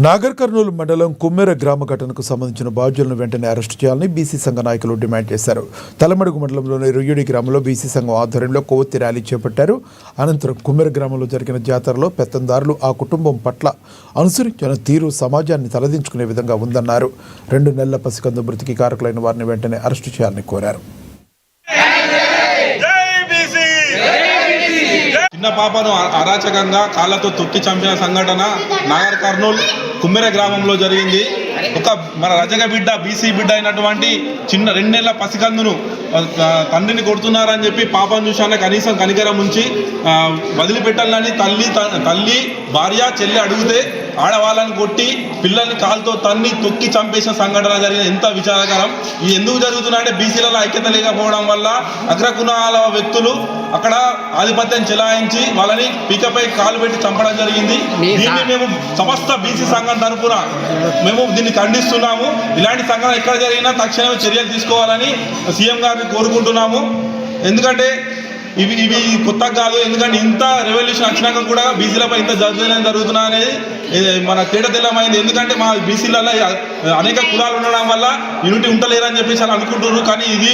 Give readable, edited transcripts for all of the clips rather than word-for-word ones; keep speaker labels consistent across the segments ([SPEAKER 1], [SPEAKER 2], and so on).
[SPEAKER 1] నాగర్ కర్నూలు మండలం కుమ్మెర గ్రామ ఘటనకు సంబంధించిన బాధ్యులను వెంటనే అరెస్టు చేయాలని బీసీ సంఘ నాయకులు డిమాండ్ చేశారు. తలమడుగు మండలంలోని రొయ్యూడి గ్రామంలో బీసీ సంఘం ఆధ్వర్యంలో కొవ్వొత్తి ర్యాలీ చేపట్టారు. అనంతరం కుమ్మెర గ్రామంలో జరిగిన జాతరలో పెత్తందారులు ఆ కుటుంబం పట్ల అనుసరించిన తీరు సమాజాన్ని తలదించుకునే విధంగా ఉందన్నారు. 2 నెలల పసికందు మృతికి కారకులైన వారిని వెంటనే అరెస్టు చేయాలని కోరారు.
[SPEAKER 2] చిన్న పాపను అరాచకంగా కాళ్ళతో తొక్కి చంపిన సంఘటన నాగర్ కర్నూల్ కుమ్మెర గ్రామంలో జరిగింది. మన రజక బిడ్డ బీసీ బిడ్డ అయినటువంటి చిన్న 2 నెలల పసికందును తండ్రిని కొడుతున్నారని చెప్పి పాపను చూశానే కనీసం కనికరం ఉంచి వదిలిపెట్టాలని తల్లి భార్య చెల్లి అడిగితే ఆడవాళ్ళని కొట్టి పిల్లల్ని కాలుతో తన్ని తొక్కి చంపేసిన సంఘటన జరిగిన ఎంత విచారకరం. ఇది ఎందుకు జరుగుతుందంటే బీసీలలో ఐక్యత లేకపోవడం వల్ల అగ్రకులాల వ్యక్తులు అక్కడ ఆధిపత్యం చెలాయించి వాళ్ళని పీకపై కాలు పెట్టి చంపడం జరిగింది. దీన్ని మేము సమస్త బీసీ సంఘం తరఫున మేము దీన్ని ఖండిస్తున్నాము. ఇలాంటి సంఘటన ఎక్కడ జరిగినా తక్షణమే చర్యలు తీసుకోవాలని సీఎం గారిని కోరుకుంటున్నాము. ఎందుకంటే ఇవి కొత్తగా కాదు. ఎందుకంటే ఇంత రెవల్యూషన్ వచ్చినాక కూడా బీసీలపై ఇంత దౌర్జన్యం జరుగుతున్నా అనేది మన తేటతెల్లమైంది. ఎందుకంటే మా బీసీలలో అనేక కులాలు ఉండడం వల్ల యూనిటీ ఉంటలేరని చెప్పేసి అలా అనుకుంటున్నారు. కానీ ఇది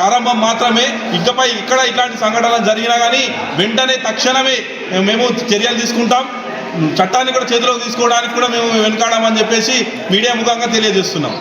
[SPEAKER 2] ఆరంభం మాత్రమే. ఇకపై ఇక్కడ ఇట్లాంటి సంఘటనలు జరిగినా కానీ వెంటనే తక్షణమే మేము చర్యలు తీసుకుంటాం. చట్టాన్ని కూడా చేతిలోకి తీసుకోవడానికి కూడా మేము వెనుకాడమని చెప్పేసి మీడియా ముఖంగా తెలియజేస్తున్నాం.